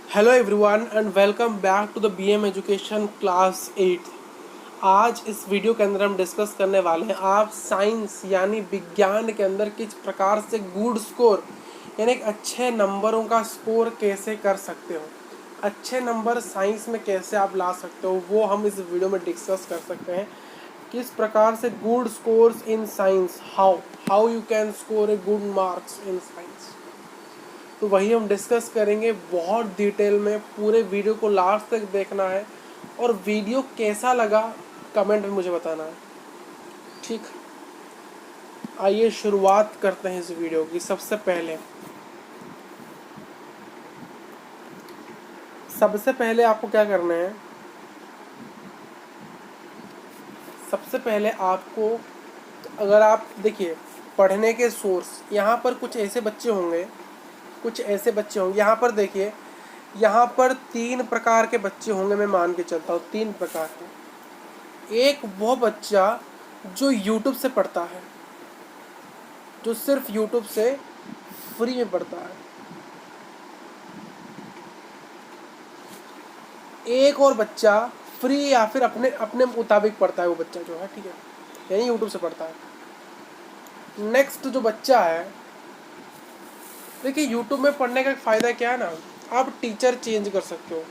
Hello everyone and welcome back to the BM education class 8। आज इस video के अंदर हम डिस्कस करने वाले हैं आप साइंस यानी विज्ञान के अंदर किस प्रकार से गुड स्कोर यानी अच्छे नंबरों का स्कोर कैसे कर सकते हो, अच्छे नंबर साइंस में कैसे आप ला सकते हो, वो हम इस वीडियो में डिस्कस कर सकते हैं। किस प्रकार से good scores in science, how you can score a good marks in science, तो वही हम डिस्कस करेंगे बहुत डिटेल में। पूरे वीडियो को लास्ट तक देखना है और वीडियो कैसा लगा कमेंट में मुझे बताना है। ठीक, आइए शुरुआत करते हैं इस वीडियो की। सबसे पहले आपको क्या करना है, सबसे पहले आपको, अगर आप देखिए पढ़ने के सोर्स, यहाँ पर कुछ ऐसे बच्चे होंगे, यहाँ पर देखिए, यहाँ पर 3 प्रकार के बच्चे होंगे। मैं मान के चलता हूँ 3 प्रकार के। एक वो बच्चा जो YouTube से पढ़ता है, जो सिर्फ YouTube से फ्री में पढ़ता है। एक और बच्चा फ्री या फिर अपने अपने मुताबिक पढ़ता है, वो बच्चा जो है, ठीक है, यानी YouTube से पढ़ता है। नेक्स्ट जो बच्चा है, देखिए YouTube में पढ़ने का फ़ायदा क्या है ना, आप टीचर चेंज कर सकते हो।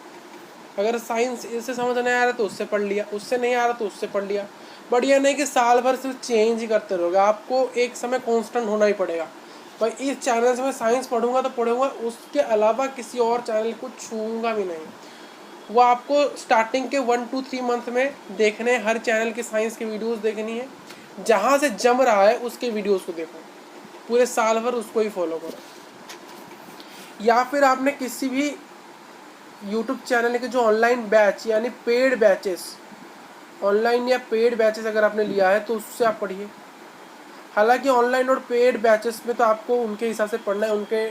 अगर साइंस इससे समझ नहीं आ रहा तो उससे पढ़ लिया, उससे नहीं आ रहा तो उससे पढ़ लिया। बट ये नहीं कि साल भर सिर्फ चेंज ही करते रहोगे, आपको एक समय कांस्टेंट होना ही पड़ेगा। भाई इस चैनल से मैं साइंस पढ़ूंगा तो पढ़ूंगा, उसके अलावा किसी और चैनल को छूऊंगा भी नहीं। वो आपको स्टार्टिंग के 1 to 3 मंथ में देखने, हर चैनल के साइंस के वीडियोस देखनी है। जहाँ से जम रहा है उसके वीडियोस को देखो, पूरे साल भर उसको ही फॉलो करो। या फिर आपने किसी भी यूट्यूब चैनल के जो ऑनलाइन बैच यानी पेड बैचेस, ऑनलाइन या पेड बैचेस अगर आपने लिया है तो उससे आप पढ़िए। हालांकि ऑनलाइन और पेड बैचेस में तो आपको उनके हिसाब से पढ़ना है, उनके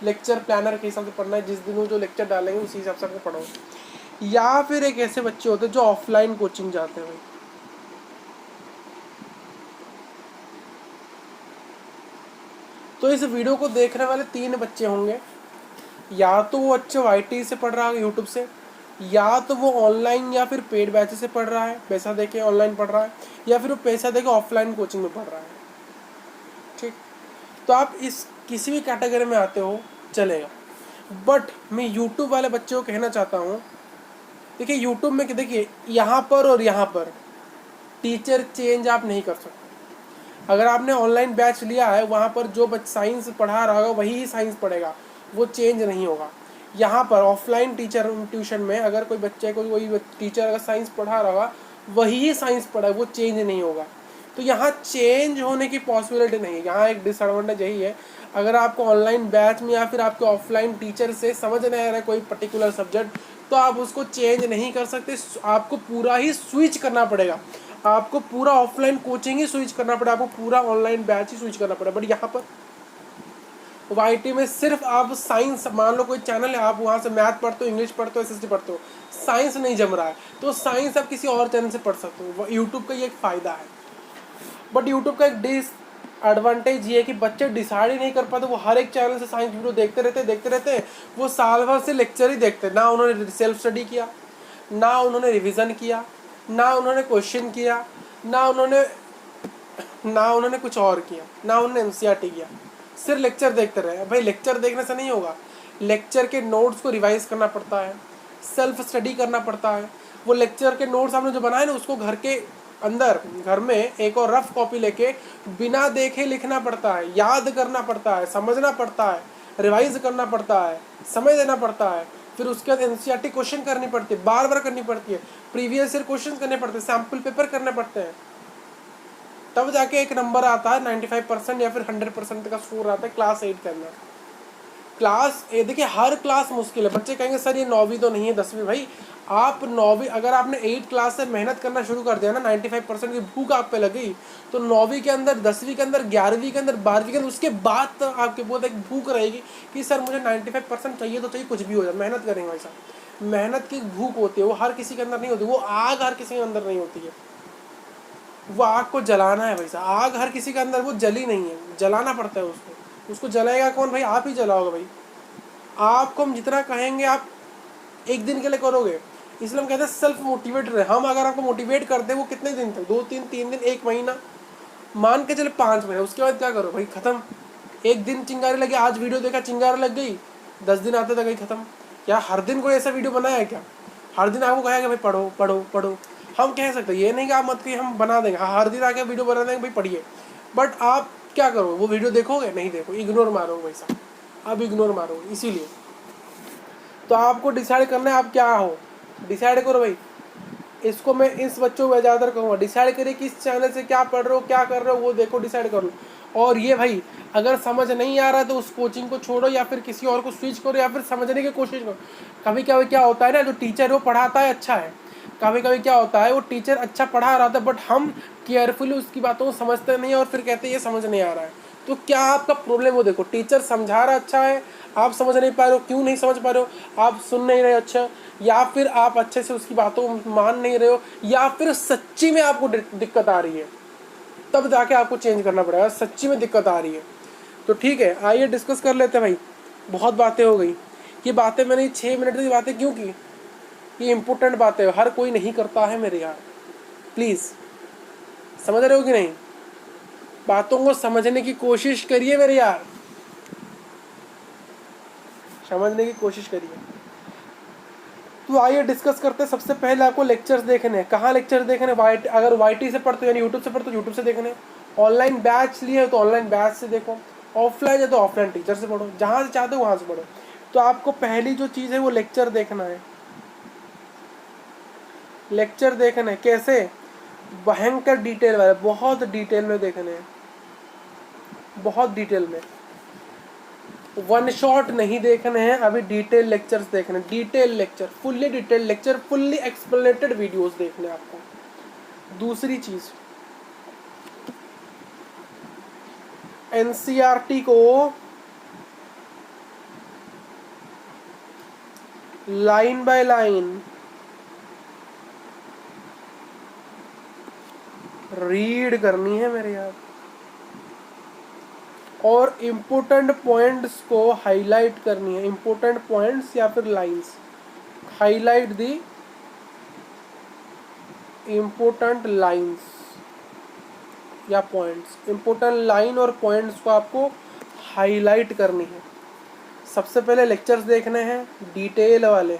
लेक्चर प्लानर के हिसाब से पढ़ना है, जिस दिन वो जो लेक्चर डालेंगे उसी हिसाब से आपको पढ़ो। या फिर एक ऐसे बच्चे होते हैं जो ऑफलाइन कोचिंग जाते हैं। तो इस वीडियो को देखने वाले 3 बच्चे होंगे। या तो वो अच्छे YT से पढ़ रहा है यूट्यूब से, या तो वो ऑनलाइन या फिर पेड बैचेस से पढ़ रहा है, पैसा देके ऑनलाइन पढ़ रहा है, या फिर वो पैसा देके ऑफलाइन कोचिंग में पढ़ रहा है। ठीक, तो आप इस किसी भी कैटेगरी में आते हो चलेगा। बट मैं यूट्यूब वाले बच्चों को कहना चाहता हूँ, देखिए यूट्यूब में देखिए यहाँ पर और यहाँ पर टीचर चेंज आप नहीं कर सकते। अगर आपने ऑनलाइन बैच लिया है, वहाँ पर जो साइंस पढ़ा रहा होगा वही साइंस पढ़ेगा, वो चेंज नहीं होगा। यहाँ पर ऑफलाइन टीचर ट्यूशन में अगर कोई बच्चे को कोई टीचर अगर साइंस पढ़ा रहा होगा वही साइंस पढ़ा, वो चेंज नहीं होगा। तो यहाँ चेंज होने की पॉसिबिलिटी नहीं है। यहाँ एक डिसएडवांटेज यही है, अगर आपको ऑनलाइन बैच में या फिर आपके ऑफलाइन टीचर से समझ नहीं आ रहा है कोई पर्टिकुलर सब्जेक्ट, तो आप उसको चेंज नहीं कर सकते, आपको पूरा ही स्विच करना पड़ेगा। आपको पूरा ऑफलाइन कोचिंग ही स्विच करना पड़ेगा, आपको पूरा ऑनलाइन बैच ही स्विच करना पड़ेगा। बट यहाँ पर YT में सिर्फ आप साइंस, मान लो कोई चैनल है, आप वहाँ से मैथ पढ़ते हो, इंग्लिश पढ़ते हो, SST पढ़ते हो, साइंस नहीं जम रहा है तो साइंस आप किसी और चैनल से पढ़ सकते हो। यूट्यूब का ये एक फ़ायदा है। बट यूट्यूब का एक डिसएडवांटेज ये है कि बच्चे डिसाइड ही नहीं कर पाते, वो हर एक चैनल से साइंस वीडियो देखते रहते हैं। वो साल भर से लेक्चर ही देखते हैं, ना उन्होंने सेल्फ स्टडी किया, ना उन्होंने रिविज़न किया, ना उन्होंने क्वेश्चन किया, ना उन्होंने कुछ और किया, ना उन्होंने NCERT किया, सिर्फ लेक्चर देखते रहे। भाई लेक्चर देखने से नहीं होगा, लेक्चर के नोट्स को रिवाइज करना पड़ता है, सेल्फ स्टडी करना पड़ता है। वो लेक्चर के नोट्स आपने जो बनाए ना, उसको घर के अंदर, घर में एक और रफ कॉपी लेके बिना देखे लिखना पड़ता है, याद करना पड़ता है, समझना पड़ता है, रिवाइज करना पड़ता है, समय देना पड़ता है। फिर उसके बाद NCERT क्वेश्चन करनी पड़ती है, बार बार करनी पड़ती है, प्रीवियस ईयर क्वेश्चन करने पड़ते हैं, सैम्पल पेपर करने पड़ते हैं, तब जाके एक नंबर आता है 95% या फिर 100% का स्कोर आता है क्लास 8 के अंदर। क्लास ए देखिए, हर क्लास मुश्किल है। बच्चे कहेंगे सर ये 9वीं तो नहीं है 10वीं। भाई आप 9वीं, अगर आपने 8 क्लास से मेहनत करना शुरू कर दिया ना, 95% की भूख आप पे लगी, तो 9वीं के अंदर, 10वीं के अंदर, 11वीं के अंदर, 12वीं के अंदर, उसके बाद तो आपके बहुत एक भूख रहेगी कि सर मुझे 95% चाहिए तो चाहिए, कुछ भी हो जाए, मेहनत करेंगे। भाई साहब मेहनत की भूख होती है, वो हर किसी के अंदर नहीं होती, वो आग हर किसी के अंदर नहीं होती है। वो आग को जलाना है भाई साहब, आग हर किसी के अंदर वो जली नहीं है, जलाना पड़ता है उसको। उसको जलाएगा कौन भाई? आप ही जलाओगे भाई। आपको हम जितना कहेंगे आप एक दिन के लिए करोगे, इसलिए हम कहते हैं सेल्फ मोटिवेट रहे। हम अगर आपको मोटिवेट करते हैं वो कितने दिन तक, 2 दिन 3 दिन 1 महीना, मान के चले 5 महीने, उसके बाद क्या करो भाई, खत्म। एक दिन चिंगारी लगी, आज वीडियो देखा चिंगारी लग गई, 10 दिन आते तक गई खत्म। क्या हर दिन कोई ऐसा वीडियो बनाया है क्या? हर दिन आपको कहेगा भाई पढ़ो पढ़ो पढ़ो, हम कह सकते हैं, ये नहीं कि आप मत कि हम बना देंगे, हाँ हर दिन आके वीडियो बना देंगे भाई पढ़िए, बट आप क्या करो, वो वीडियो देखोगे? नहीं देखो, इग्नोर मारोगे वैसा, आप इग्नोर मारोगे। इसीलिए तो आपको डिसाइड करना है आप क्या हो, डिसाइड करो भाई। इसको मैं इस बच्चों को ज़्यादातर कहूँगा, डिसाइड करिए किस चैनल से क्या पढ़ रहे हो, क्या कर रहे हो, वो देखो, डिसाइड कर लो। और ये भाई अगर समझ नहीं आ रहा है तो उस कोचिंग को छोड़ो या फिर किसी और को स्विच करो या फिर समझने की कोशिश करो। कभी कभी क्या होता है ना, जो टीचर वो पढ़ाता है अच्छा है, कभी कभी क्या होता है वो टीचर अच्छा पढ़ा रहा था बट हम केयरफुली उसकी बातों को समझते नहीं और फिर कहते हैं ये समझ नहीं आ रहा है। तो क्या आपका प्रॉब्लम हो, देखो टीचर समझा रहा अच्छा है, आप समझ नहीं पा रहे हो, क्यों नहीं समझ पा रहे हो, आप सुन नहीं रहे अच्छा, या फिर आप अच्छे से उसकी बातों को मान नहीं रहे हो, या फिर सच्ची में आपको दिक्कत आ रही है, तब जाके आपको चेंज करना पड़ेगा। सच्ची में दिक्कत आ रही है तो ठीक है, आइए डिस्कस कर लेते हैं भाई। बहुत बातें हो गई, ये बातें मैंने 6 मिनट की बातें क्यों की, ये इंपॉर्टेंट बातें हर कोई नहीं करता है मेरे यार, प्लीज़ समझ रहे हो कि नहीं? बातों को समझने की कोशिश करिए मेरे यार, समझने की कोशिश करिए। तो आइए डिस्कस करते हैं। सबसे पहले आपको लेक्चर्स देखने हैं। कहाँ लेक्चर देखने? अगर वाईटी से पढ़ते हो यानी यूट्यूब से पढ़ते हो यूट्यूब से देखने, ऑनलाइन बैच लिए हो तो ऑनलाइन बैच से देखो, ऑफलाइन है तो ऑफलाइन टीचर से पढ़ो, जहाँ से चाहते हो वहाँ से पढ़ो। तो आपको पहली जो चीज़ है वो लेक्चर देखना है। लेक्चर देखना है कैसे? भयंकर डिटेल वाले, बहुत डिटेल में देखने हैं, बहुत डिटेल में, वन शॉट नहीं देखने हैं अभी, डिटेल लेक्चर्स देखने, detail lecture, fully detail lecture, fully explained videos देखने आपको। दूसरी चीज, एनसीईआरटी को लाइन बाय लाइन रीड करनी है मेरे यार, और इम्पोर्टेंट पॉइंट्स को हाईलाइट करनी है। इम्पोर्टेंट पॉइंट्स या फिर lines, highlight the important lines या पॉइंट्स, इम्पोर्टेंट लाइन और पॉइंट्स को आपको हाईलाइट करनी है। सबसे पहले लेक्चर्स देखने हैं डिटेल वाले,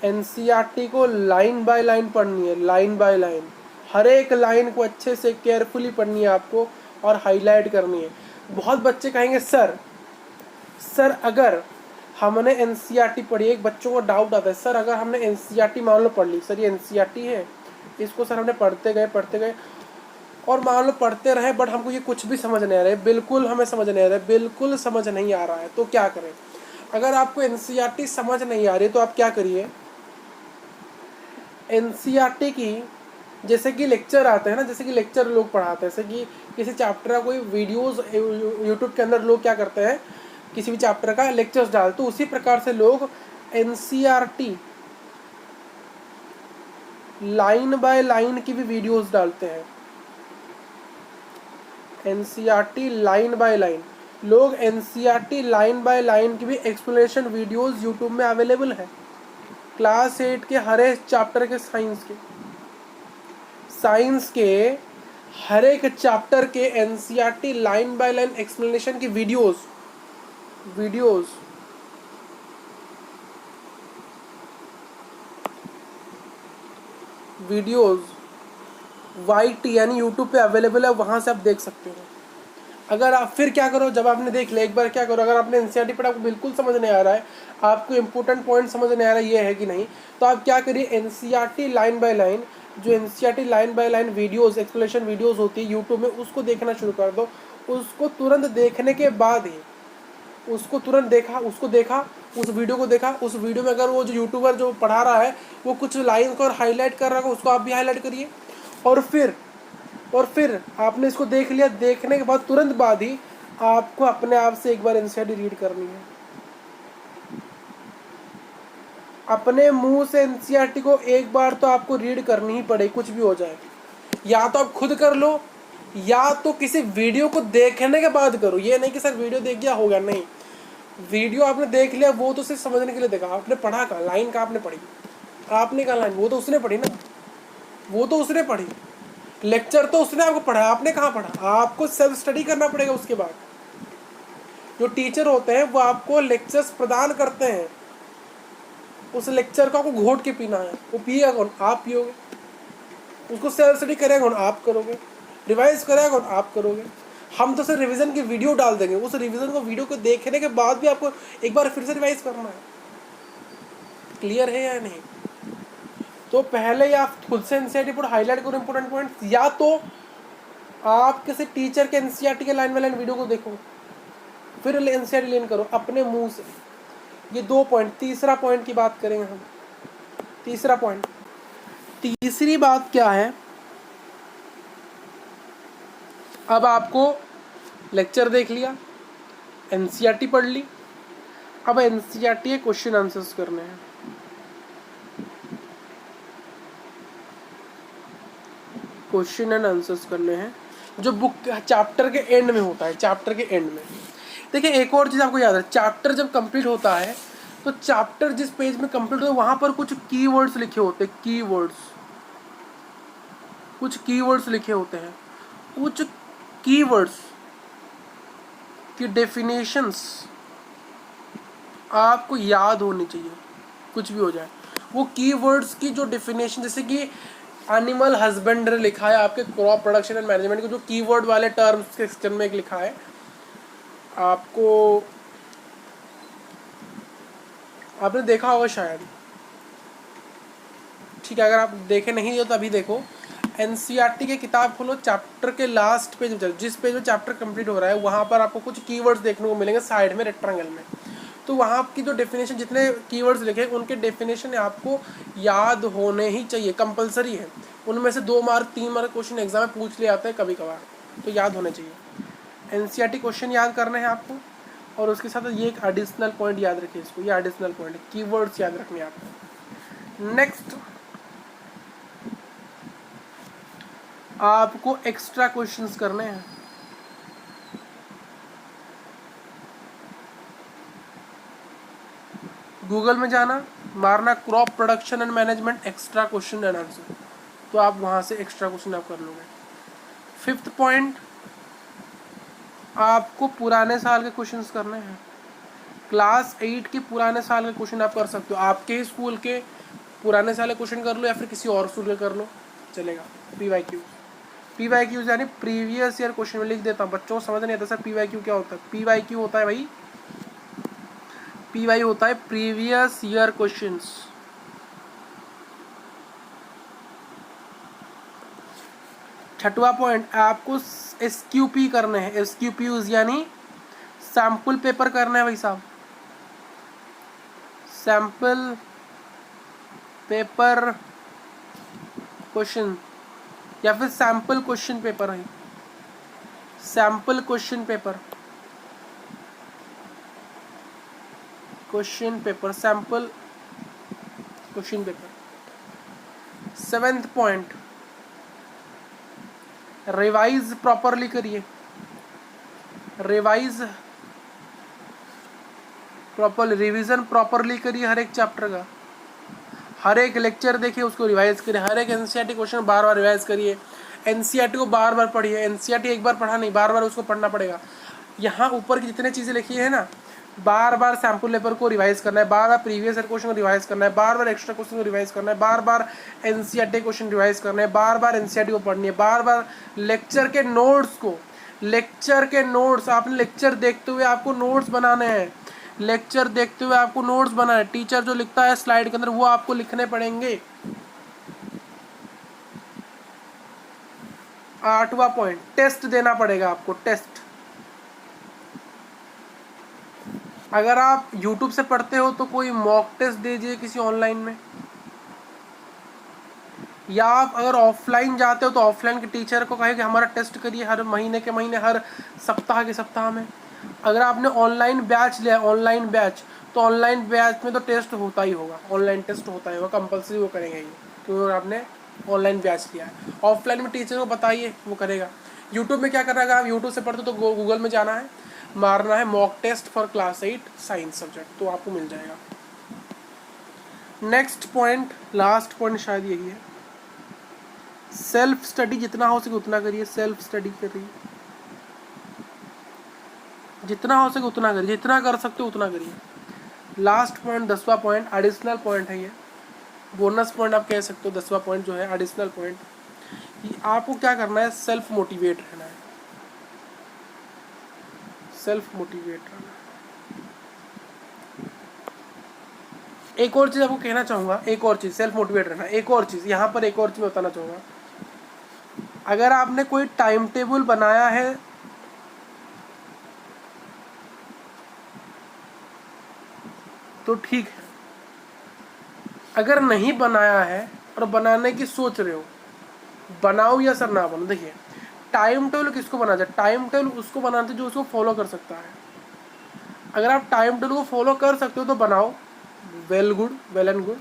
एनसीईआरटी को लाइन बाय लाइन पढ़नी है, लाइन बाय लाइन, हर एक लाइन को अच्छे से केयरफुली पढ़नी है आपको और हाईलाइट करनी है। बहुत बच्चे कहेंगे सर अगर हमने एनसीईआरटी पढ़ी, एक बच्चों को डाउट आता है, सर अगर हमने एनसीईआरटी मान लो पढ़ ली, सर ये एनसीईआरटी है, इसको सर हमने पढ़ते गए और मान लो पढ़ते रहे बट हमको ये कुछ भी समझ नहीं आ रहा है, बिल्कुल हमें समझ नहीं आ रहा है, बिल्कुल समझ नहीं आ रहा है, तो क्या करें? अगर आपको एनसीईआरटी समझ नहीं आ रही तो आप क्या करिए, एनसीईआरटी की जैसे कि लेक्चर आते हैं ना, जैसे कि लेक्चर लोग पढ़ाते हैं, जैसे कि किसी चैप्टर का कोई वीडियोस यूट्यूब के अंदर लोग क्या करते हैं, किसी भी चैप्टर का लेक्चर्स डालते, तो उसी प्रकार से लोग एनसीईआरटी लाइन बाय लाइन की भी वीडियोस डालते हैं। एनसीईआरटी लाइन बाय लाइन, लोग एनसीईआरटी लाइन बाय लाइन की भी एक्सप्लेनेशन वीडियोस यूट्यूब में अवेलेबल है। क्लास 8 के हर एक चैप्टर के, साइंस के हर एक चैप्टर के NCERT line by line explanation की वीडियोस वाईटी यानी यूट्यूब पे अवेलेबल है, वहाँ से आप देख सकते हो। अगर आप फिर क्या करो, जब आपने देख लिया एक बार, क्या करो, अगर आपने एनसीईआरटी पढ़ा आपको बिल्कुल समझ नहीं आ रहा है, आपको इंपॉर्टेंट पॉइंट समझ नहीं आ रहा है ये है कि नहीं, तो आप क्या करिए, एनसीईआरटी लाइन बाय लाइन, जो NCERT line by line videos, explanation videos होती है यूट्यूब में, उसको देखना शुरू कर दो। उसको तुरंत देखने के बाद ही, उसको तुरंत देखा, उसको देखा, उस वीडियो को देखा, उस वीडियो में अगर वो जो यूट्यूबर जो पढ़ा रहा है वो कुछ लाइन को हाईलाइट कर रहा है, उसको आप भी हाईलाइट करिए। और फिर आपने इसको देख लिया, देखने के बाद तुरंत बाद ही आपको अपने आप से एक बार एनसीईआरटी रीड करनी है। अपने मुंह से एनसीईआरटी को एक बार तो आपको रीड करनी ही पड़ेगी, कुछ भी हो जाए। या तो आप खुद कर लो या तो किसी वीडियो को देखने के बाद करो। ये नहीं कि सर वीडियो देख गया हो गया, नहीं, वीडियो आपने देख लिया, वो तो सिर्फ समझने के लिए देखा, आपने पढ़ा कहाँ, लाइन कहाँ आपने पढ़ी, आपने कहाँ लाइन, वो तो उसने पढ़ी ना, वो तो उसने पढ़ी। लेक्चर तो उसने आपको पढ़ा, आपने कहाँ पढ़ा, आपको सेल्फ स्टडी करना पड़ेगा। उसके बाद जो टीचर होते हैं वो आपको लेक्चर्स प्रदान करते हैं, उस लेक्चर को आपको घोट के पीना है। वो पिएगा कौन, आप पियोगे। उसको सेल्फ स्टडी करेगा कौन, आप करोगे। रिवाइज करेगा कौन, आप करोगे। हम तो सिर्फ रिवीजन की वीडियो डाल देंगे, उस रिवीजन को वीडियो को देखने के बाद भी आपको एक बार फिर से रिवाइज करना है। क्लियर है या नहीं? तो पहले ही आप खुद से एनसीईआरटी पर हाईलाइट करो इंपॉर्टेंट पॉइंट, या तो आप किसी टीचर के एनसीईआरटी के लाइन बाय लाइन वीडियो को देखो, फिर एनसीईआरटी लर्न करो अपने मुंह से। ये 2 पॉइंट। तीसरा पॉइंट की बात करेंगे हम। तीसरा पॉइंट, तीसरी बात क्या है, अब आपको लेक्चर देख लिया, एनसीईआरटी पढ़ ली, अब एनसीईआरटी के क्वेश्चन आंसर्स करने हैं। क्वेश्चन एंड आंसर्स करने हैं जो बुक चैप्टर के एंड में होता है। चैप्टर के एंड में देखिए, एक और चीज़ आपको याद है, चैप्टर जब कंप्लीट होता है तो चैप्टर जिस पेज में कंप्लीट होता है वहाँ पर कुछ कीवर्ड्स लिखे होते हैं। कुछ कीवर्ड्स लिखे होते हैं। कुछ कीवर्ड्स की डेफिनेशंस आपको याद होनी चाहिए, कुछ भी हो जाए। वो कीवर्ड्स की जो डेफिनेशन, जैसे कि एनिमल हस्बेंड्री लिखा है, आपके क्रॉप प्रोडक्शन एंड मैनेजमेंट के जो कीवर्ड वाले टर्म्स के सेक्शन में एक लिखा है, आपको आपने देखा होगा शायद, ठीक है। अगर आप देखे नहीं हो तो अभी देखो, एनसीईआरटी की किताब खोलो, चैप्टर के लास्ट पेज में, जिस पेज में चैप्टर कंप्लीट हो रहा है वहाँ पर आपको कुछ कीवर्ड्स देखने को मिलेंगे साइड में रेक्टेंगल में। तो वहाँ की जो डेफिनेशन, जितने कीवर्ड्स लिखे उनके डेफिनेशन आपको याद होने ही चाहिए, कंपलसरी है। उनमें से 2 मार्क 3 मार्क क्वेश्चन एग्जाम में पूछ लिया जाता है कभी कभार, तो याद होने चाहिए। एनसीईआरटी क्वेश्चन याद करने हैं आपको, और उसके साथ ये एक एडिशनल पॉइंट याद रखिए, इसको, ये एडिशनल पॉइंट है, कीवर्ड्स याद रखने हैं आपको। नेक्स्ट, आपको एक्स्ट्रा क्वेश्चंस करने हैं। गूगल में जाना, मारना crop production and management extra question and answer, तो आप वहाँ से एक्स्ट्रा क्वेश्चन आप कर लोगे। 5th पॉइंट, आपको पुराने साल के क्वेश्चंस करने हैं। क्लास 8 के पुराने साल के क्वेश्चन आप कर सकते हो, आपके ही स्कूल के पुराने साल के क्वेश्चन कर लो या फिर किसी और स्कूल के कर लो, चलेगा। पीवाईक्यू यानी प्रीवियस ईयर क्वेश्चन में लिख देता हूँ, बच्चों को समझ नहीं आता सर पीवाईक्यू क्या होता है। पीवाईक्यू होता है भाई, पीवाई होता है प्रीवियस ईयर क्वेश्चंस। छठवां पॉइंट, आपको एसक्यूपी करने हैं। एसक्यूपीज यानी सैंपल पेपर करना है भाई साहब, सैंपल पेपर क्वेश्चन या फिर सैंपल क्वेश्चन पेपर है, sample question paper, sample question paper. 7th point, revise properly करिए, रिवीजन प्रॉपरली करिए हर एक चैप्टर का, हर एक लेक्चर देखिए, उसको रिवाइज करिए, हर एक एनसीईआरटी क्वेश्चन बार बार रिवाइज करिए, एनसीईआरटी को बार बार पढ़िए। एनसीईआरटी एक बार पढ़ा नहीं, बार बार उसको पढ़ना पड़ेगा। यहाँ ऊपर की जितने चीज़ें लिखी है ना, बार बार सैम्पल पेपर को रिवाइज करना है, बार बार प्रीवियस ईयर क्वेश्चन को रिवाइज करना है, बार बार एक्स्ट्रा क्वेश्चन को रिवाइज करना है, बार बार एनसीईआरटी क्वेश्चन रिवाइज करना है, बार बार एनसीईआरटी को पढ़नी है, बार बार लेक्चर के नोट्स आपने लेक्चर देखते हुए आपको नोट्स बनाने हैं, टीचर जो लिखता है स्लाइड के अंदर वो आपको लिखने पड़ेंगे। 8वां पॉइंट, टेस्ट देना पड़ेगा आपको, टेस्ट। अगर आप YouTube से पढ़ते हो तो कोई मॉक टेस्ट दीजिए किसी ऑनलाइन में, या आप अगर ऑफलाइन जाते हो तो ऑफलाइन के टीचर को कहे कि हमारा टेस्ट करिए हर महीने के महीने, हर सप्ताह के सप्ताह में। अगर आपने ऑनलाइन बैच लिया, तो ऑनलाइन बैच में तो टेस्ट होता ही होगा, ऑनलाइन टेस्ट होता ही होगा, कंपलसरी वो करेंगे ही, क्योंकि आपने ऑनलाइन बैच लिया है। ऑफलाइन में टीचर को बताइए, वो करेगा। यूट्यूब में क्या करना है, अगर आप यूट्यूब से पढ़ते हो तो गूगल में जाना है, मारना है mock test for class 8 science subject, तो आपको मिल जाएगा। नेक्स्ट पॉइंट, लास्ट पॉइंट शायद यही है, सेल्फ स्टडी जितना हो सके उतना करिए। सेल्फ स्टडी करिए, जितना हो सके उतना करिए, जितना कर सकते हो उतना करिए। लास्ट पॉइंट 10वां पॉइंट एडिशनल पॉइंट है, ये बोनस पॉइंट आप कह सकते हो। 10वां पॉइंट जो है एडिशनल पॉइंट, आपको क्या करना है, सेल्फ मोटिवेट रहना है। सेल्फ मोटिवेट रहना है। एक और चीज़ आपको कहना चाहूँगा, एक और चीज़, सेल्फ मोटिवेट रहना, एक और चीज़ यहाँ पर, एक और चीज़ मैं बताना चाहूँगा। अगर आपने कोई टाइम टेबल बनाया है तो ठीक है, अगर नहीं बनाया है और बनाने की सोच रहे हो, बनाओ या सर ना बनाओ। देखिए, टाइम टेबल किसको बनाना चाहिए, टाइम टेबल उसको बनाना चाहिए जो उसको फॉलो कर सकता है। अगर आप टाइम टेबल को फॉलो कर सकते हो तो बनाओ, well good, well and good.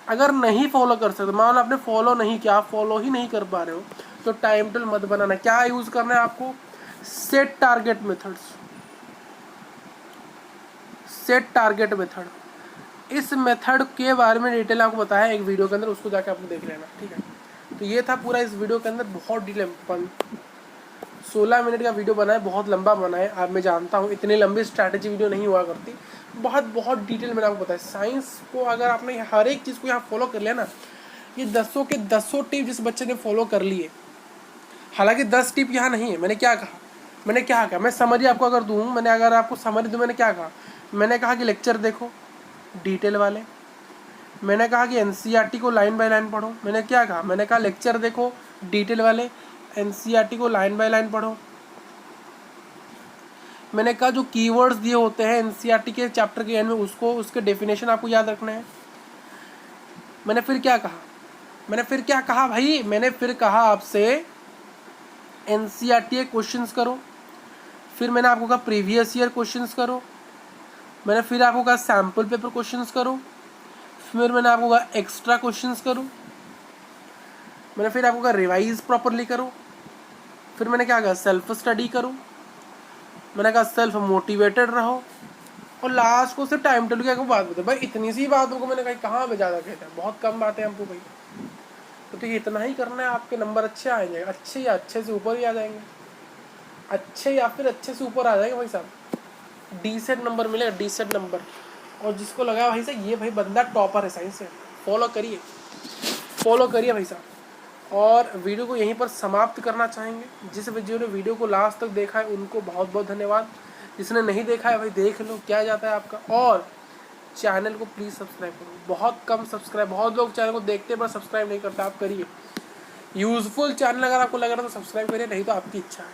अगर नहीं फॉलो कर सकते, मान लो आपने फॉलो नहीं किया, फॉलो ही नहीं कर पा रहे हो, तो टाइम टेबल मत बनाना। क्या यूज करना है आपको, set target methods, set target method. इस मेथड के बारे में डिटेल आपको बताया एक वीडियो के अंदर, उसको जाकर आपको देख लेना, ठीक है। तो ये था पूरा इस वीडियो के अंदर, बहुत डिटेल 16 मिनट का वीडियो बना है, बहुत लंबा बना है। अब मैं जानता हूँ इतनी लंबी स्ट्रैटेजी वीडियो नहीं हुआ करती, बहुत डिटेल मैंने आपको बताया। साइंस को अगर आपने हर एक चीज़ को यहाँ फॉलो कर लिया ना, ये 10 के 10 टिप जिस बच्चे ने फॉलो कर लिए, हालांकि 10 टिप यहाँ नहीं है। मैंने क्या कहा, मैं समरी आपको अगर दूँ, मैंने अगर आपको समरी दूँ, मैंने क्या कहा, मैंने कहा कि लेक्चर देखो डिटेल वाले, मैंने कहा कि एनसीईआरटी को लाइन बाय लाइन पढ़ो। मैंने क्या कहा, मैंने कहा लेक्चर देखो डिटेल वाले, एनसीईआरटी को लाइन बाय लाइन पढ़ो। मैंने कहा जो कीवर्ड्स दिए होते हैं एनसीईआरटी के चैप्टर के एंड में, उसको, उसके डेफिनेशन आपको याद रखना है। मैंने फिर क्या कहा भाई, मैंने फिर कहा आपसे एनसीईआरटी के क्वेश्चंस करो। फिर मैंने आपको कहा प्रीवियस ईयर क्वेश्चंस करो। मैंने फिर आपको कहा सैम्पल पेपर क्वेश्चंस करो। फिर मैंने आपको कहा एक्स्ट्रा क्वेश्चंस करो। मैंने फिर आपको कहा रिवाइज प्रॉपरली करो। फिर मैंने क्या कहा, सेल्फ स्टडी करो। मैंने कहा सेल्फ मोटिवेटेड रहो। और लास्ट को सिर्फ टाइम टेबल की आपको बात बताओ भाई। इतनी सी बातों को मैंने कहा कहाँ में ज़्यादा कहता है, बहुत कम बातें हमको भाई। तो ये इतना ही करना है, आपके नंबर अच्छे आएंगे, अच्छे या अच्छे से ऊपर ही आ जाएंगे, अच्छे या फिर अच्छे से ऊपर आ जाएंगे भाई साहब। डिसेंट नंबर मिलेगा, डिसेंट नंबर। और जिसको लगा भाई साहब ये भाई बंदा टॉपर है साइंस से, फॉलो करिए भाई साहब। और वीडियो को यहीं पर समाप्त करना चाहेंगे। जिस जिन्होंने वीडियो को लास्ट तक देखा है उनको बहुत बहुत धन्यवाद। जिसने नहीं देखा है भाई देख लो, क्या जाता है आपका। और चैनल को प्लीज़ सब्सक्राइब करो, बहुत कम सब्सक्राइब, बहुत लोग चैनल को देखते हैं पर सब्सक्राइब नहीं करते, आप करिए। यूज़फुल चैनल अगर आपको लग रहा है तो सब्सक्राइब करिए, नहीं तो आपकी इच्छा है।